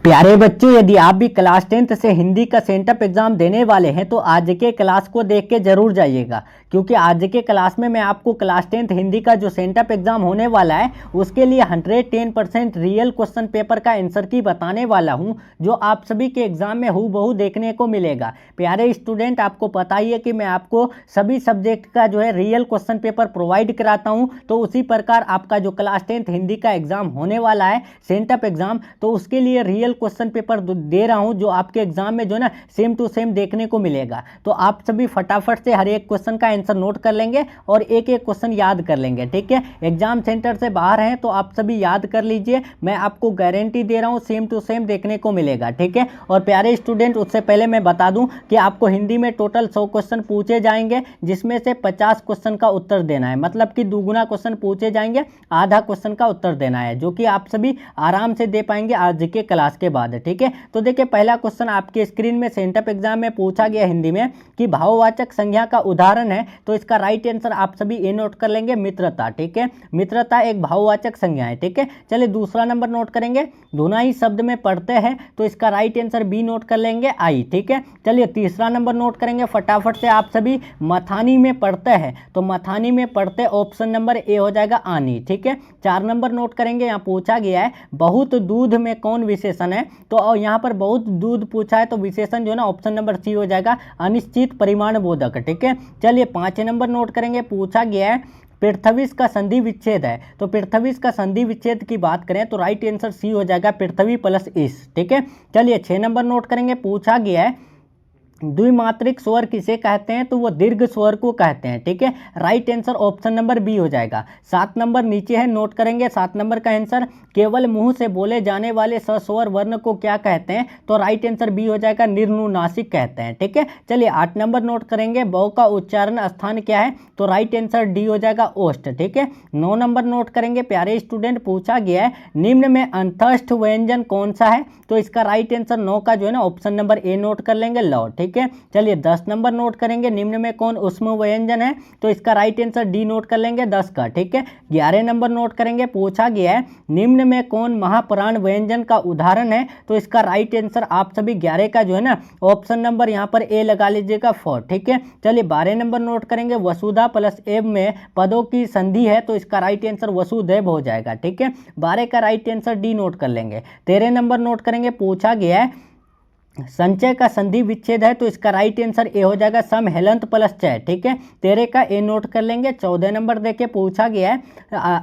प्यारे बच्चों, यदि आप भी क्लास 10th से हिंदी का सेंटअप एग्जाम देने वाले हैं तो आज के क्लास को देख के जरूर जाइएगा, क्योंकि आज के क्लास में मैं आपको क्लास 10th हिंदी का जो सेंटअप एग्जाम होने वाला है उसके लिए 110% रियल क्वेश्चन पेपर का आंसर की बताने वाला हूं, जो आप सभी के एग्जाम में हूबहू देखने को मिलेगा। प्यारे स्टूडेंट, आपको पता ही है कि मैं आपको सभी सब्जेक्ट का जो है रियल क्वेश्चन पेपर प्रोवाइड कराता हूँ, तो उसी प्रकार आपका जो क्लास 10th हिंदी का एग्जाम होने वाला है सेंटअप एग्जाम, तो उसके लिए रियल क्वेश्चन पेपर दे रहा हूं जो आपके एग्जाम में जो है ना सेम टू सेम देखने को मिलेगा। तो आप सभी फटाफट से हर एक क्वेश्चन का आंसर नोट कर लेंगे और एक एक क्वेश्चन याद कर लेंगे, ठीक है। एग्जाम सेंटर से बाहर हैं तो आप सभी याद कर लीजिए, मैं आपको गारंटी दे रहा हूं सेम टू सेम देखने को मिलेगा, ठीक है। और प्यारे स्टूडेंट, उससे पहले मैं बता दूं कि आपको हिंदी में टोटल 100 क्वेश्चन पूछे जाएंगे, जिसमें से 50 क्वेश्चन का उत्तर देना है, मतलब कि दुगुना क्वेश्चन पूछे जाएंगे, आधा क्वेश्चन का उत्तर देना है, जो कि आप सभी आराम से दे पाएंगे आज के क्लास के बाद, ठीक है। तो देखिए, पहला क्वेश्चन आपके स्क्रीन में सेंटअप एग्जाम में पूछा गया हिंदी में कि भाववाचक संज्ञा का उदाहरण है, तो इसका राइट आंसर आप सभी ए नोट कर लेंगे, मित्रता, ठीक है। मित्रता एक भाववाचक संज्ञा है, ठीक है। चलिए दूसरा नंबर नोट करेंगे, धुनाई शब्द में पढ़ते हैं, तो इसका राइट आंसर बी नोट कर लेंगे, आई, ठीक है। चलिए तीसरा नंबर नोट करेंगे फटाफट से आप सभी, मथानी में पढ़ते हैं, तो मथानी में पढ़ते ऑप्शन नंबर ए हो जाएगा, आनी, ठीक है। 4 नंबर नोट करेंगे, यहाँ पूछा गया है बहुत दूध में कौन विशेषण है, तो यहाँ पर बहुत दूध पूछा है, तो विशेषण जो है ना ऑप्शन नंबर सी हो जाएगा, अनिश्चित परिमाण बोधक, ठीक है। चलिए 5 नंबर नोट करेंगे, पूछा गया है पृथ्वीश का संधि विच्छेद है, तो पृथ्वीश का संधि विच्छेद की बात करें तो राइट आंसर सी हो जाएगा, पृथ्वी प्लस इस, ठीक है। चलिए 6 नंबर नोट करेंगे, पूछा गया है द्विमात्रिक स्वर किसे कहते हैं, तो वो दीर्घ स्वर को कहते हैं, ठीक है। Right answer option number B हो जाएगा। 7 नंबर नीचे है, नोट करेंगे 7 नंबर का आंसर, केवल मुंह से बोले जाने वाले सस्वर वर्ण को क्या कहते हैं, तो राइट आंसर बी हो जाएगा, निर्नुनासिक कहते हैं, ठीक है। चलिए 8 नंबर नोट करेंगे, बौ का उच्चारण स्थान क्या है, तो राइट आंसर डी हो जाएगा, ओष्ठ, ठीक है। 9 नंबर नोट करेंगे, प्यारे स्टूडेंट, पूछा गया है निम्न में अंतस्थ व्यंजन कौन सा है, तो इसका राइट आंसर 9 का जो है ना ऑप्शन नंबर ए नोट कर लेंगे, लौ, ठीक है। चलिए 10 नंबर नोट करेंगे, निम्न में कौन उष्म व्यंजन है, तो इसका राइट आंसर डी नोट कर लेंगे, 10 का, ठीक है। 11 नंबर नोट करेंगे, पूछा गया है निम्न में कौन महाप्राण व्यंजन का उदाहरण है, तो इसका राइट आंसर आप सभी 11 का जो है ना ऑप्शन नंबर यहाँ पर ए लगा लीजिएगा, 4, ठीक है। चलिए 12 नंबर नोट करेंगे, वसुधा प्लस एव में पदों की संधि है, तो इसका राइट आंसर वसुदेव हो जाएगा, ठीक है। 12 का राइट आंसर डी नोट कर लेंगे। 13 नंबर नोट करेंगे, पूछा गया है संचय का संधि विच्छेद है, तो इसका राइट आंसर ए हो जाएगा, सम हेलंत प्लस चय, ठीक है। 13 का ए नोट कर लेंगे। 14 नंबर देखिए, पूछा गया है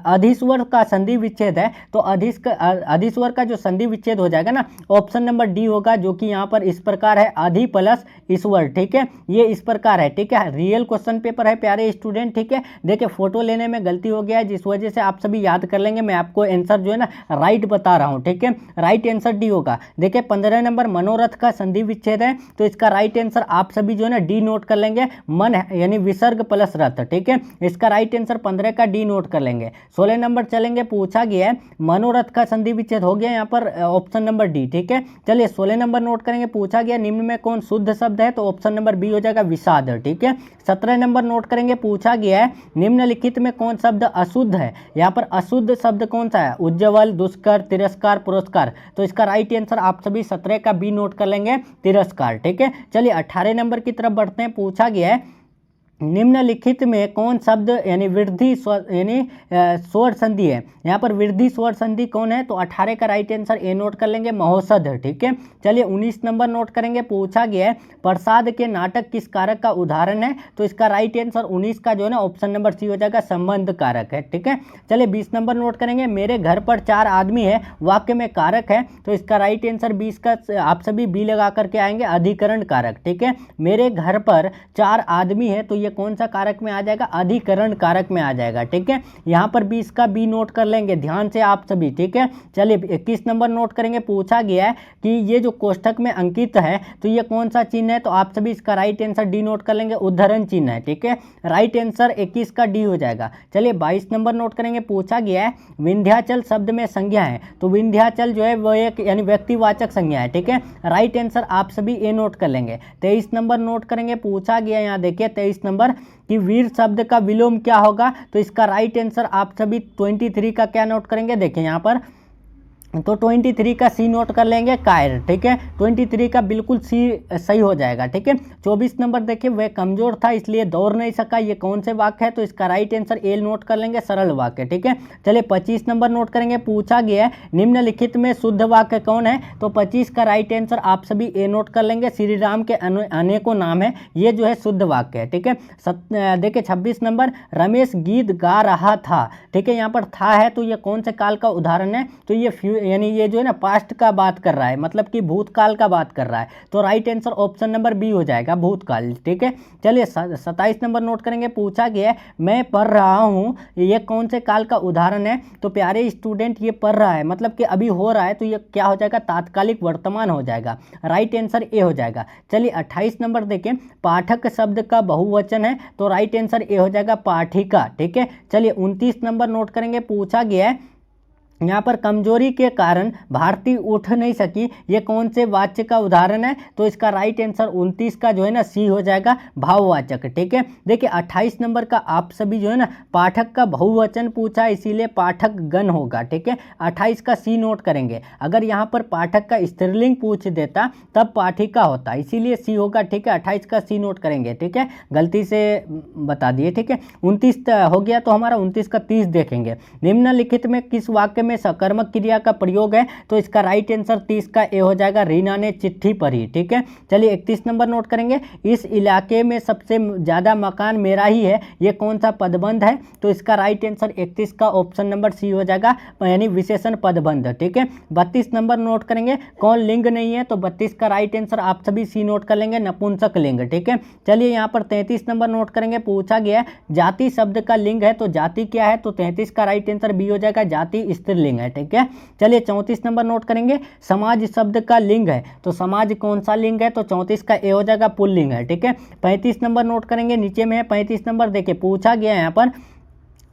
अधिस्वर का संधि विच्छेद है, तो अधिस्वर का जो संधि विच्छेद हो जाएगा ना ऑप्शन नंबर डी होगा, जो कि यहाँ पर इस प्रकार है, अधि प्लस ईश्वर, ठीक है। ये इस प्रकार है, ठीक है। रियल क्वेश्चन पेपर है प्यारे स्टूडेंट, ठीक है। देखिए फोटो लेने में गलती हो गया है, जिस वजह से आप सभी याद कर लेंगे, मैं आपको आंसर जो है ना राइट बता रहा हूँ, ठीक है। राइट आंसर डी होगा। देखिए 15 नंबर मनोरथ का संधि विच्छेद है, तो इसका राइट आंसर आप सभी जो है ना डी नोट कर लेंगे, मन यानी विसर्ग प्लस रथ, ठीक है। इसका राइट आंसर 15 का डी नोट कर लेंगे। 16 नंबर चलेंगे, पूछा गया है मनोरथ का संधि विच्छेद हो गया यहाँ पर ऑप्शन नंबर डी, ठीक है। चलिए 16 नंबर नोट करेंगे, पूछा गया निम्न में कौन शुद्ध शब्द है, तो ऑप्शन नंबर बी हो जाएगा, विषाद, ठीक है। 17 नंबर नोट करेंगे, पूछा गया है निम्नलिखित में कौन शब्द अशुद्ध है, यहाँ पर अशुद्ध शब्द कौन सा है, उज्ज्वल, दुष्कर, तिरस्कार, पुरस्कार, तो इसका राइट आंसर आप सभी 17 का बी नोट कर लेंगे, तिरस्कार, ठीक है। चलिए 18 नंबर की तरफ बढ़ते हैं, पूछा गया है निम्नलिखित में कौन शब्द यानी वृद्धि यानी स्वर संधि है, यहाँ पर वृद्धि स्वर संधि कौन है, तो 18 का राइट आंसर ए नोट कर लेंगे, महोषध, ठीक है। चलिए 19 नंबर नोट करेंगे, पूछा गया है प्रसाद के नाटक किस कारक का उदाहरण है, तो इसका राइट आंसर 19 का जो है ना ऑप्शन नंबर सी हो जाएगा, संबंध कारक है, ठीक है। चलिए 20 नंबर नोट करेंगे, मेरे घर पर 4 आदमी है, वाक्य में कारक है, तो इसका राइट आंसर 20 का आप सभी बी लगा करके आएंगे, अधिकरण कारक, ठीक है। मेरे घर पर 4 आदमी है, तो ये कौन सा कारक में आ जाएगा, अधिकरण कारक में आ जाएगा, ठीक है। यहाँ पर 20 का बी नोट कर लेंगे ध्यान से आप सभी, ठीक है। चलिए 21 नंबर नोट करेंगे, पूछा गया है कि ये जो कोष्ठक में अंकित है, तो ये कौन सा चिन्ह है, तो आप सभी इसका राइट आंसर डी नोट कर लेंगे, उद्धरण चिन्ह है, ठीक है। राइट आंसर 21 का डी हो जाएगा। चलिए 22 नंबर नोट करेंगे, पूछा गया है विंध्याचल शब्द में संज्ञा है, तो विंध्याचल जो है वो एक यानी व्यक्तिवाचक संज्ञा है, ठीक है। राइट आंसर आप सभी ए नोट कर लेंगे। 23 नंबर नोट करेंगे, पूछा गया यहाँ देखिए 23 नंबर कि वीर शब्द का विलोम क्या होगा, तो इसका राइट आंसर आप सभी 23 का क्या नोट करेंगे, देखिए यहाँ पर तो 23 का सी नोट कर लेंगे, कायर। ठीक है, 23 का बिल्कुल सी सही हो जाएगा। ठीक है, 24 नंबर देखिए, वह कमजोर था इसलिए दौड़ नहीं सका, ये कौन से वाक्य है, तो इसका राइट आंसर ए नोट कर लेंगे, सरल वाक्य। ठीक है, चलिए 25 नंबर नोट करेंगे, पूछा गया है निम्नलिखित में शुद्ध वाक्य कौन है, तो 25 का राइट आंसर आप सभी ए नोट कर लेंगे, श्री राम के अनेकों नाम है, ये जो है शुद्ध वाक्य है। ठीक है, देखिए 26 नंबर, रमेश गीत गा रहा था। ठीक है, यहाँ पर था है तो ये कौन से काल का उदाहरण है, तो ये यानी ये जो है ना पास्ट का बात कर रहा है, मतलब कि भूतकाल का बात कर रहा है, तो right answer option number B हो जाएगा, भूतकाल। ठीक है, चलिए 27 नंबर नोट करेंगे, पूछा गया है मैं पढ़ रहा हूँ, ये कौन से काल का उदाहरण है, तो प्यारे स्टूडेंट ये पढ़ रहा है मतलब कि अभी हो रहा है, तो ये क्या हो जाएगा, तात्कालिक वर्तमान हो जाएगा, राइट आंसर ए हो जाएगा। चलिए 28 नंबर देखें, पाठक शब्द का बहुवचन है, तो राइट आंसर ए हो जाएगा, पाठिका। ठीक है, चलिए 29 नंबर नोट करेंगे, पूछा गया है यहाँ पर कमजोरी के कारण भारती उठ नहीं सकी, ये कौन से वाच्य का उदाहरण है, तो इसका राइट आंसर 29 का जो है ना सी हो जाएगा, भाववाचक। ठीक है, देखिए 28 नंबर का आप सभी जो है ना पाठक का बहुवचन पूछा, इसीलिए पाठक गण होगा। ठीक है, 28 का सी नोट करेंगे, अगर यहाँ पर पाठक का स्त्रीलिंग पूछ देता तब पाठिका होता, इसीलिए सी होगा। ठीक है, 28 का सी नोट करेंगे। ठीक है, गलती से बता दिए। ठीक है, 29 हो गया, तो हमारा 29 का 30 देखेंगे, निम्नलिखित में किस वाक्य में सकर्मक क्रिया का प्रयोग है, तो इसका राइट आंसर 30 का ए हो जाएगा, रीना ने चिट्ठी पढ़ी। ठीक है, चलिए 31 नंबर नोट करेंगे, इस इलाके में सबसे ज्यादा मकान मेरा ही है, ये कौन सा पदबंध है, तो इसका राइट आंसर 31 का ऑप्शन नंबर सी हो जाएगा, यानी विशेषण पदबंध। ठीक है, 32 नंबर नोट करेंगे, कौन लिंग नहीं है, तो 32 का राइट आंसर आप सभी सी नोट कर लेंगे, नपुंसक लिंग। ठीक है, चलिए यहाँ पर 33 नंबर नोट करेंगे, पूछा गया है जाति शब्द का लिंग है, तो जाति क्या है, तो 33 का राइट आंसर बी हो जाएगा, जाति स्त्रीलिंग है। ठीक है, चलिए 34 नंबर नोट करेंगे, समाज शब्द का लिंग है, तो समाज कौन सा लिंग है, तो 34 का ए हो जाएगा, पुल्लिंग है। ठीक है, 35 नंबर नोट करेंगे, नीचे में है 35 नंबर, देखिए पूछा गया है यहाँ पर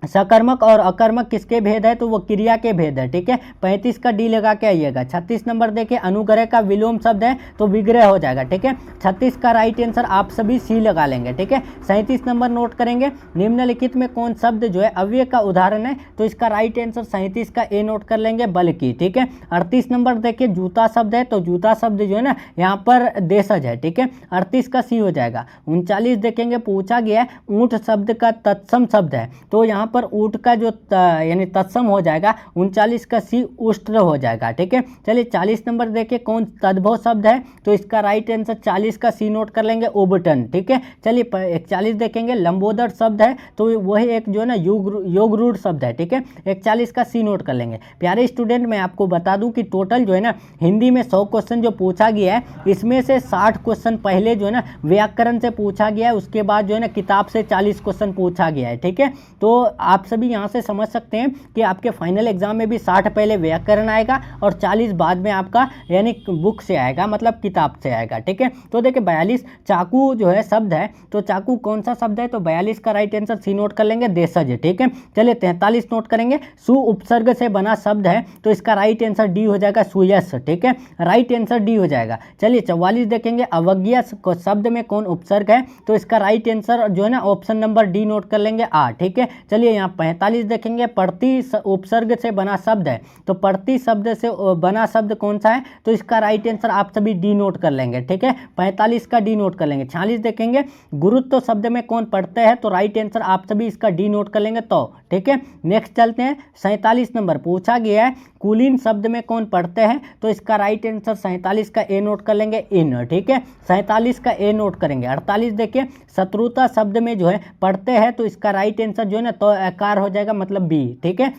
सकर्मक और अकर्मक किसके भेद है, तो वो क्रिया के भेद है। ठीक है, 35 का डी लगा के आइएगा। 36 नंबर देखिए, अनुग्रह का विलोम शब्द है, तो विग्रह हो जाएगा। ठीक है, 36 का राइट आंसर आप सभी सी लगा लेंगे। ठीक है, 37 नंबर नोट करेंगे, निम्नलिखित में कौन शब्द जो है अव्यय का उदाहरण है, तो इसका राइट आंसर 37 का ए नोट कर लेंगे, बल्कि। ठीक है, 38 नंबर देखिए, जूता शब्द है, तो जूता शब्द जो है ना यहाँ पर देशज है। ठीक है, 38 का सी हो जाएगा। 39 देखेंगे, पूछा गया है ऊंट शब्द का तत्सम शब्द है, तो यहाँ पर ऊंट का जो यानी तत्सम हो जाएगा, 39 का सी उष्ट्र हो जाएगा। ठीक है, चलिए 40 नंबर देखिए, कौन तद्भव शब्द है, तो इसका राइट आंसर 40 का सी नोट कर लेंगे, ओबटन। ठीक है, चलिए 41 देखेंगे, लंबोदर शब्द है, तो वही एक जो है ना योग रूढ़ शब्द है। ठीक है, 41 का सी नोट कर लेंगे। प्यारे स्टूडेंट, मैं आपको बता दूं कि टोटल जो है ना हिंदी में 100 क्वेश्चन जो पूछा गया है, इसमें से 60 क्वेश्चन पहले जो है ना व्याकरण से पूछा गया है, उसके बाद जो है ना किताब से 40 क्वेश्चन पूछा गया है। ठीक है, तो आप सभी यहाँ से समझ सकते हैं कि आपके फाइनल एग्जाम में भी 60 पहले व्याकरण आएगा और 40 बाद में आपका यानी बुक से आएगा, मतलब किताब से आएगा। ठीक है, तो देखिए 42 चाकू जो है शब्द है, तो चाकू कौन सा शब्द है, तो 42 का राइट आंसर सी नोट कर लेंगे, देशज। ठीक है, चलिए 43 नोट करेंगे, सु उपसर्ग से बना शब्द है, तो इसका राइट आंसर डी हो जाएगा, सुयस। ठीक है, राइट आंसर डी हो जाएगा। चलिए 44 देखेंगे, अवज्ञा शब्द में कौन उपसर्ग है, तो इसका राइट आंसर जो है ना ऑप्शन नंबर डी नोट कर लेंगे, आ। ठीक है, चलिए यहाँ 45 देखेंगे, प्रति उपसर्ग से बना शब्द है, तो प्रति शब्द से बना शब्द कौन सा है, तो इसका राइट आंसर आप सभी डी नोट कर लेंगे। ठीक है, 45 का डी नोट कर लेंगे। 46 देखेंगे, गुरुत्व शब्द में कौन पढ़ते हैं, तो राइट आंसर आप सभी इसका डी नोट कर लेंगे, तो। ठीक है, नेक्स्ट चलते हैं, 47 नंबर पूछा गया है कुलीन शब्द में कौन पढ़ते हैं, तो इसका राइट आंसर 47 का ए नोट कर लेंगे, इन। ठीक है, 47 का ए नोट करेंगे। 48 देखिए, शत्रुता शब्द में जो है पढ़ते हैं, तो इसका राइट आंसर जो है ना तो आकार हो जाएगा, मतलब बी। ठीक है,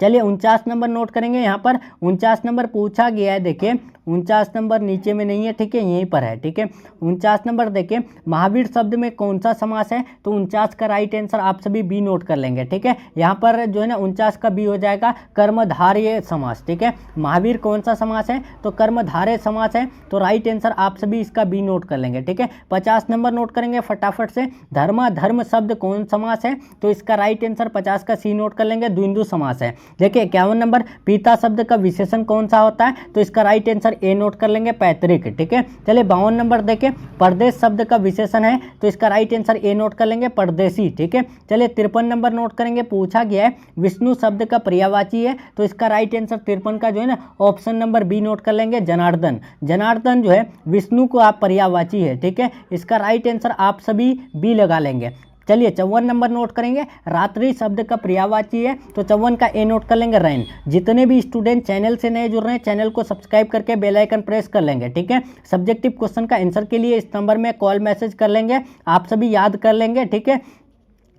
चलिए 49 नंबर नोट करेंगे, यहाँ पर 49 नंबर पूछा गया है, देखिए 49 नंबर नीचे में नहीं है। ठीक है, यहीं पर है। ठीक है, 49 नंबर देखिए, महावीर शब्द में कौन सा समास है, तो 49 का राइट आंसर आप सभी बी नोट कर लेंगे। ठीक है, यहाँ पर जो है ना 49 का बी हो जाएगा, कर्मधारय समास। ठीक है, महावीर कौन सा समास है, तो कर्मधारय समास है, तो राइट आंसर आप सभी इसका बी नोट कर लेंगे। ठीक है, 50 नंबर नोट करेंगे फटाफट से, धर्म शब्द कौन समास है, तो इसका राइट आंसर 50 का सी नोट कर लेंगे, द्विंदु समास है। देखिए 51 नंबर, पिता शब्द का विशेषण कौन सा होता है, तो इसका right answer answer A note कर लेंगे, पैतृक। ठीक है, चलिए 52 नंबर देखें, परदेश शब्द का विशेषण है तो इसका राइट आंसर ए नोट कर लेंगे, परदेशी। ठीक है, चलिए 53 नंबर नोट करेंगे, पूछा गया है विष्णु शब्द का पर्यायवाची है तो इसका राइट आंसर 53 का जो है ना ऑप्शन नंबर बी नोट कर लेंगे, जनार्दन। जनार्दन जो है विष्णु को आप पर्यायवाची है। ठीक है, इसका राइट आंसर आप सभी बी लगा लेंगे। चलिए 54 नंबर नोट करेंगे, रात्रि शब्द का पर्यायवाची है तो 54 का ए नोट कर लेंगे, रैन। जितने भी स्टूडेंट चैनल से नए जुड़ रहे हैं चैनल को सब्सक्राइब करके बेल आइकन प्रेस कर लेंगे। ठीक है, सब्जेक्टिव क्वेश्चन का आंसर के लिए इस नंबर में कॉल मैसेज कर लेंगे, आप सभी याद कर लेंगे। ठीक है,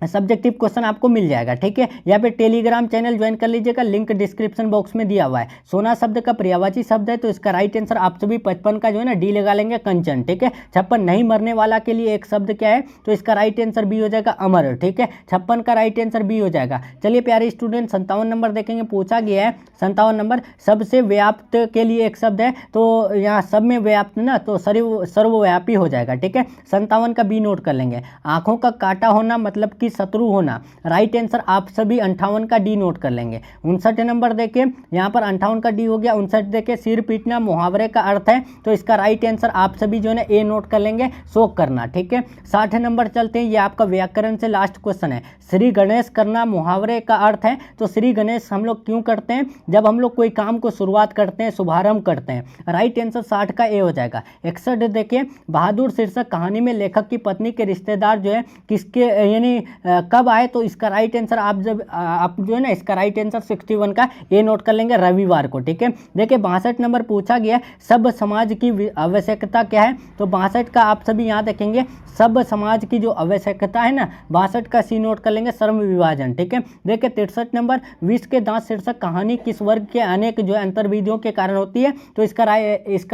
सब्जेक्टिव क्वेश्चन आपको मिल जाएगा। ठीक है, यहाँ पे टेलीग्राम चैनल ज्वाइन कर लीजिएगा, लिंक डिस्क्रिप्शन बॉक्स में दिया हुआ है। सोना शब्द का पर्यायवाची शब्द है तो इसका राइट आंसर आप सभी 55 का जो है ना डी लगा लेंगे, कंचन। ठीक है, 56 नहीं मरने वाला के लिए एक शब्द क्या है तो इसका राइट आंसर बी हो जाएगा, अमर। ठीक है, 56 का राइट आंसर बी हो जाएगा। चलिए प्यारे स्टूडेंट 57 नंबर देखेंगे, पूछा गया है 57 नंबर, सबसे व्याप्त के लिए एक शब्द है तो यहाँ सब में व्याप्त ना तो सर्वव्यापी हो जाएगा। ठीक है, 57 का बी नोट कर लेंगे। आंखों का काटा होना मतलब कि शत्रु होना, राइट आंसर आप सभी 58 का डी नोट कर लेंगे। 59 नंबर देखिए, यहाँ पर 58 का डी हो गया। 59 देखिए, सिर पीटना मुहावरे का अर्थ है तो इसका राइट आंसर आप सभी जो है ना ए नोट कर लेंगे, शोक करना। ठीक है, 60 नंबर चलते हैं, ये आपका व्याकरण से लास्ट क्वेश्चन है। श्री गणेश करना मुहावरे का अर्थ है तो श्री गणेश हम लोग क्यों करते हैं, जब हम लोग कोई काम को शुरुआत करते हैं, शुभारंभ करते हैं। राइट आंसर 60 का ए हो जाएगा। 61 देखिए, बहादुर शीर्षक कहानी में लेखक की पत्नी के रिश्तेदार जो है किसके यानी कब आए तो इसका राइट आंसर आप जो है ना इसका राइट आंसर 61 का ए नोट कर लेंगे, रविवार को। ठीक है, देखिए 62 नंबर पूछा गया सब समाज की आवश्यकता क्या है तो 62 का आप सभी यहाँ देखेंगे, सब समाज की जो आवश्यकता है ना 62 का सी नोट कर लेंगे, श्रम विभाजन। ठीक है, देखिए 63 नंबर, विष के दांत शीर्षक कहानी किस वर्ग के अनेक जो है अंतर्विधियों के कारण होती है तो इसका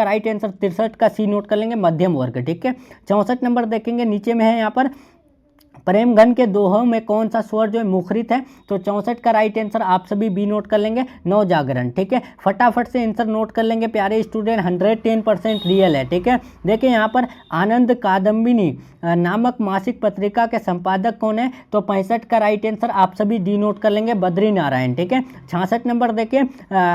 राइट आंसर 63 का सी नोट कर लेंगे, मध्यम वर्ग। ठीक है, 64 नंबर देखेंगे, नीचे में है यहाँ पर प्रेम घन के दोहों में कौन सा स्वर जो है मुखरित है तो 64 का राइट आंसर आप सभी बी नोट कर लेंगे, नौ जागरण। ठीक है, फटाफट से आंसर नोट कर लेंगे प्यारे स्टूडेंट, 110% रियल है। ठीक है, देखिए यहाँ पर आनंद कादम्बिनी नामक मासिक पत्रिका के संपादक कौन है तो 65 का राइट आंसर आप सभी डी नोट कर लेंगे, बद्री नारायण। ठीक है, 66 नंबर देखिए,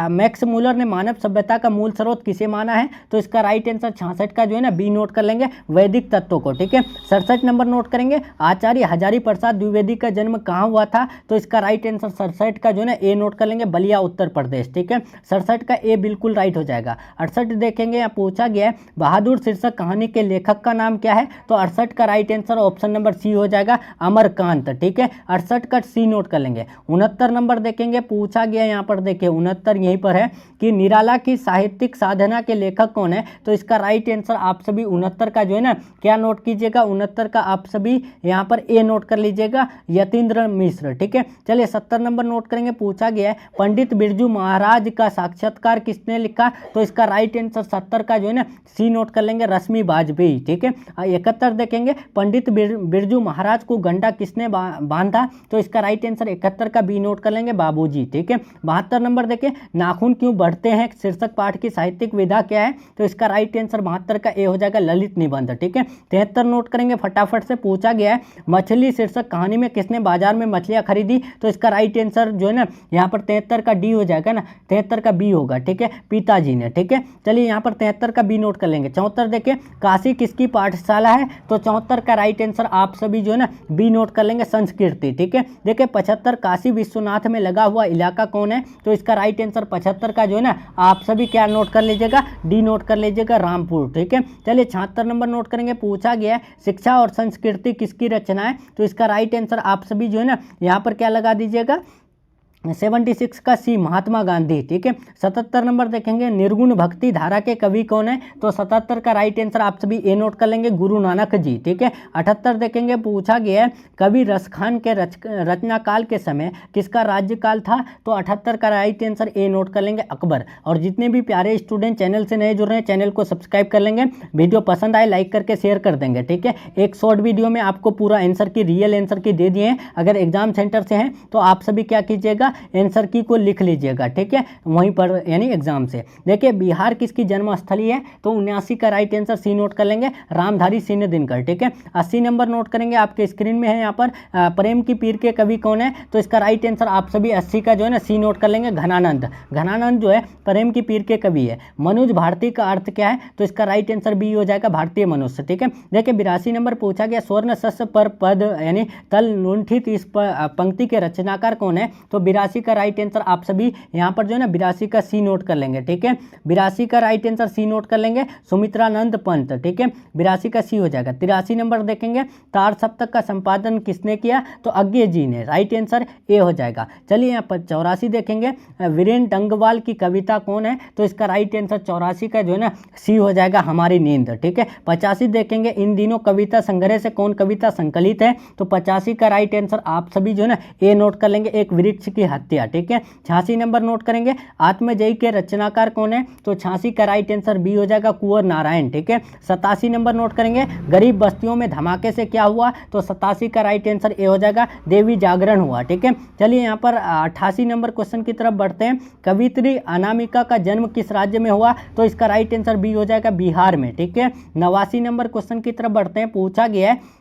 मैक्स मूलर ने मानव सभ्यता का मूल स्रोत किसे माना है तो इसका राइट आंसर 66 का जो है ना बी नोट कर लेंगे, वैदिक तत्वों को। ठीक है, 67 नंबर नोट करेंगे, आचार्य हजारी प्रसाद द्विवेदी का जन्म कहाँ हुआ था तो इसका राइट आंसर 67 का जो है ना ए नोट कर लेंगे, बलिया उत्तर प्रदेश। ठीक है, 67 का ए बिल्कुल राइट हो जाएगा। 68 देखेंगे, यहाँ पूछा गया है बहादुर शीर्षक कहानी के लेखक का नाम क्या है तो 68 का right answer option number C हो जाएगा, अमरकांत। ठीक है, 68 का सी नोट कर लेंगे। 69 नंबर देखेंगे, पूछा गया यहाँ पर देखिए 69 यहीं पर है कि निराला की साहित्यिक साधना के लेखक कौन है तो इसका राइट आंसर आप सभी 69 का जो है ना क्या नोट कीजिएगा, 69 का आप सभी यहाँ पर ए नोट कर लीजिएगा, यतीन्द्र मिश्र। ठीक है, चलिए 70 नंबर नोट करेंगे, पूछा गया है पंडित बिरजू महाराज का साक्षात्कार किसने लिखा तो इसका राइट आंसर 70 का जो है ना सी नोट कर लेंगे, रश्मि वाजपेयी। ठीक है, 71 देखेंगे, पंडित बिरजू महाराज को गंडा किसने बांधा तो इसका राइट आंसर 71 का बी नोट कर लेंगे, बाबूजी। ठीक है, 72 नंबर देखिए, नाखून क्यों बढ़ते हैं शीर्षक पाठ की साहित्यिक विधा क्या है तो इसका राइट आंसर 72 का ए हो जाएगा, ललित निबंध। ठीक है, 73 नोट करेंगे, फटाफट से पूछा गया है मछली शीर्षक कहानी में किसने बाजार में मछलियां खरीदी तो इसका राइट आंसर जो है ना यहाँ पर 73 का डी हो जाएगा ना, 73 का बी होगा। ठीक है, पिताजी ने। ठीक है, चलिए यहाँ पर 73 का बी नोट कर लेंगे। 74 देखिए, काशी किसकी पाठशाला है तो 74 का राइट आंसर आप सभी जो है ना बी नोट कर लेंगे, संस्कृति। ठीक है, देखिए 75 काशी विश्वनाथ में लगा हुआ इलाका कौन है तो इसका राइट आंसर 75 का जो है ना आप सभी क्या नोट कर लीजिएगा, डी नोट कर लीजिएगा, रामपुर। ठीक है, चलिए 76 नंबर नोट करेंगे, पूछा गया है शिक्षा और संस्कृति किसकी रचना है तो इसका राइट आंसर आप सभी जो है ना यहाँ पर क्या लगा दीजिएगा, 76 का सी महात्मा गांधी। ठीक है, 77 नंबर देखेंगे, निर्गुण भक्ति धारा के कवि कौन है तो 77 का राइट आंसर आप सभी ए नोट कर लेंगे, गुरु नानक जी। ठीक है, 78 देखेंगे, पूछा गया है कवि रसखान के रचना काल के समय किसका राज्यकाल था तो 78 का राइट आंसर ए नोट कर लेंगे, अकबर। और जितने भी प्यारे स्टूडेंट चैनल से नए जुड़ रहे हैं चैनल को सब्सक्राइब कर लेंगे, वीडियो पसंद आए लाइक करके शेयर कर देंगे। ठीक है, एक शॉर्ट वीडियो में आपको पूरा आंसर की रियल आंसर की दे दिए हैं, अगर एग्जाम सेंटर से हैं तो आप सभी क्या कीजिएगा लीजिएगा, आंसर की को लिख लीजिएगा, ठीक है, वहीं पर यानी एग्जाम से। देखिए बिहार किसकी जन्मस्थली है, तो 79 का राइट आंसर सी नोट कर लेंगे, रामधारी सिंह दिनकर, ठीक है। 80 नंबर नोट करेंगे, आपके स्क्रीन में है यहाँ पर, प्रेम की पीर के कवि कौन है, तो इसका राइट आंसर आप सभी 80 का जो है ना सी नोट कर लेंगे, घनानंद। घनानंद जो है प्रेम की पीर के कवि है। मनोज भारती का अर्थ क्या है, तो इसका राइट आंसर बी हो जाएगा, भारतीय मनुष्य, ठीक है। देखिए 82 नंबर पूछा गया, स्वर्ण शस्य पर पद यानी तल लुंठित इस पंक्ति के रचनाकार कौन है, तो 82 का राइट आंसर आप सभी यहाँ पर जो है ना 82 का सी नोट कर लेंगे, ठीक है। 82 का राइट आंसर सी नोट कर लेंगे, सुमित्रानंद पंत, ठीक है, 82 का सी हो जाएगा। 83 नंबर देखेंगे, तार सप्तक का संपादन किसने किया, तो अज्ञे जी ने, राइट आंसर ए हो जाएगा। चलिए यहाँ पर 84 देखेंगे, वीरेंद्र डंगवाल की कविता कौन है, तो इसका राइट आंसर 84 का जो है ना सी हो जाएगा, हमारी नींद, ठीक है। 85 देखेंगे, इन दिनों कविता संग्रह से कौन कविता संकलित है, तो 85 का राइट आंसर आप सभी जो है ना ए नोट कर लेंगे, एक वृक्ष की हत्या, ठीक है। 86 नंबर नोट करेंगे, आत्मजयी के रचनाकार कौन है, तो 86 का राइट आंसर बी हो जाएगा, कुंवर नारायण, ठीक है। 87 नंबर नोट करेंगे, गरीब बस्तियों में धमाके से क्या हुआ, तो 87 का राइट आंसर ए हो जाएगा, देवी जागरण हुआ, ठीक है। चलिए यहाँ पर 88 नंबर क्वेश्चन की तरफ बढ़ते हैं, कवित्री अनामिका का जन्म किस राज्य में हुआ, तो इसका राइट आंसर बी हो जाएगा, बिहार में, ठीक है। 89 नंबर क्वेश्चन की तरफ बढ़ते हैं, पूछा गया है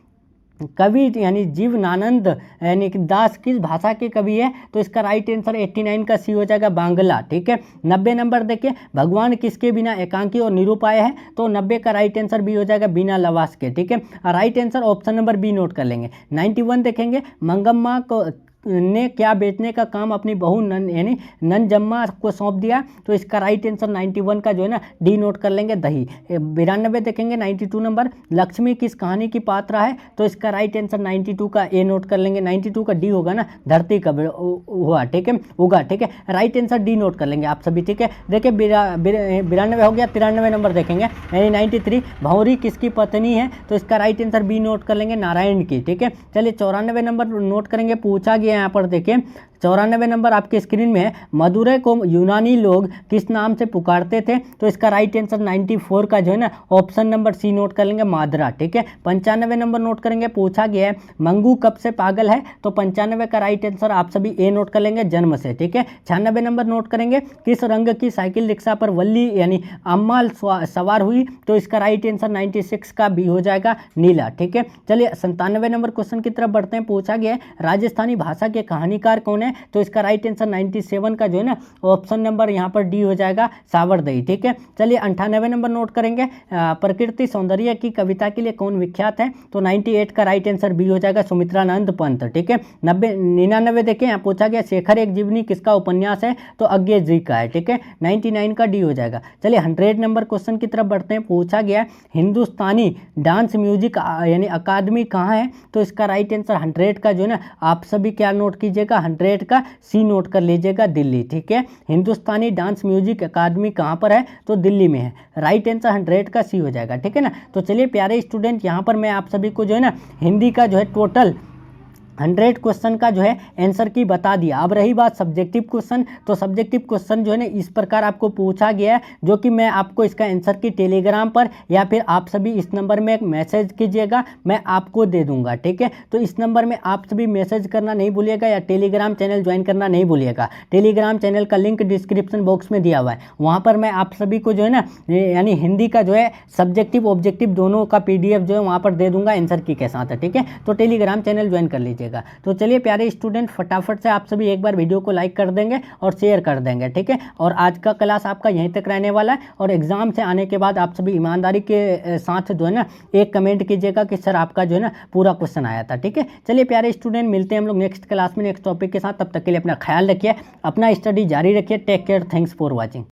कवि यानी जीवनानंद यानी कि दास किस भाषा के कवि है, तो इसका राइट आंसर 89 का सी हो जाएगा, बांग्ला, ठीक है। 90 नंबर देखिए, भगवान किसके बिना एकांकी और निरूपाय है, तो 90 का राइट आंसर बी हो जाएगा, बिना लवास के, ठीक है। Right answer option number B note कर लेंगे। 91 देखेंगे, मंगम्मा को ने क्या बेचने का काम अपनी बहू यानी नंजम्मा को सौंप दिया, तो इसका राइट आंसर 91 का जो है ना डी नोट कर लेंगे, दही। 92 देखेंगे, 92 नंबर, लक्ष्मी किस कहानी की पात्रा है, तो इसका राइट आंसर 92 का ए नोट कर लेंगे, 92 का डी होगा ना, धरती कब हुआ, ठीक है, उगा, ठीक है, राइट आंसर डी नोट कर लेंगे आप सभी, ठीक है। देखिए 92 हो गया। 93 नंबर देखेंगे, यानी 93, भौरी किसकी पत्नी है, तो इसका राइट आंसर बी नोट कर लेंगे, नारायण की, ठीक है। चलिए 94 नंबर नोट करेंगे, पूछा गया यहाँ पर देखिए 94 नंबर आपके स्क्रीन में है, मदुरै को यूनानी लोग किस नाम से पुकारते थे, तो इसका राइट आंसर 94 का जो है ना ऑप्शन नंबर सी नोट कर लेंगे, मादरा, ठीक है। 95 नंबर नोट करेंगे, पूछा गया है मंगू कब से पागल है, तो 95 का राइट आंसर आप सभी ए नोट कर लेंगे, जन्म से, ठीक है। 96 नंबर नोट करेंगे, किस रंग की साइकिल रिक्शा पर वल्ली यानी अम्मा सवार हुई, तो इसका राइट आंसर 96 का बी हो जाएगा, नीला, ठीक है। चलिए 97 नंबर क्वेश्चन की तरफ बढ़ते हैं, पूछा गया है राजस्थानी भाषा के कहानीकार कौन है, तो इसका राइट आंसर 97 का जो है ना ऑप्शन नंबर यहाँ पर डी हो जाएगा, सावरदई, ठीक है। चलिए 98 नंबर नोट करेंगे, प्रकृति सौंदर्य की कविता के लिए कौन विख्यात है, तो 98 का राइट आंसर बी हो जाएगा, सुमित्रानंद पंत, ठीक है। 99 देखें, यहाँ पूछा गया शेखर एक जीवनी किसका उपन्यास है, तो अज्ञे जी का है, ठीक है, 99 का डी हो जाएगा। चलिए 100 नंबर क्वेश्चन की तरफ बढ़ते हैं, पूछा गया हिंदुस्तानी डांस म्यूजिक यानी अकादमी कहाँ है, तो इसका राइट आंसर 100 का जो है ना आप सभी क्या नोट कीजिएगा, 100 का सी नोट कर लीजिएगा, दिल्ली, ठीक है। हिंदुस्तानी डांस म्यूजिक अकादमी कहाँ पर है, तो दिल्ली में है, राइट आंसर 100 का सी हो जाएगा, ठीक है ना। तो चलिए प्यारे स्टूडेंट, यहाँ पर मैं आप सभी को जो है ना हिंदी का जो है टोटल 100 क्वेश्चन का जो है आंसर की बता दिया। अब रही बात सब्जेक्टिव क्वेश्चन, तो सब्जेक्टिव क्वेश्चन जो है ना इस प्रकार आपको पूछा गया है, जो कि मैं आपको इसका आंसर की टेलीग्राम पर या फिर आप सभी इस नंबर में एक मैसेज कीजिएगा, मैं आपको दे दूंगा, ठीक है। तो इस नंबर में आप सभी मैसेज करना नहीं भूलिएगा या टेलीग्राम चैनल ज्वाइन करना नहीं भूलिएगा। टेलीग्राम चैनल का लिंक डिस्क्रिप्शन बॉक्स में दिया हुआ है, वहाँ पर मैं आप सभी को जो है ना यानी हिंदी का जो है सब्जेक्टिव ऑब्जेक्टिव दोनों का PDF जो है वहाँ पर दे दूंगा आंसर की के साथ, ठीक है। तो टेलीग्राम चैनल ज्वाइन कर लीजिए। तो चलिए प्यारे स्टूडेंट, फटाफट से आप सभी एक बार वीडियो को लाइक कर देंगे और शेयर कर देंगे, ठीक है। और आज का क्लास आपका यहीं तक रहने वाला है, और एग्जाम से आने के बाद आप सभी ईमानदारी के साथ जो है ना एक कमेंट कीजिएगा कि सर आपका जो है ना पूरा क्वेश्चन आया था, ठीक है। चलिए प्यारे स्टूडेंट, मिलते हैं हम लोग नेक्स्ट क्लास में नेक्स्ट टॉपिक के साथ। तब तक के लिए अपना ख्याल रखिए, अपना स्टडी जारी रखिए। Take care, thanks for watching.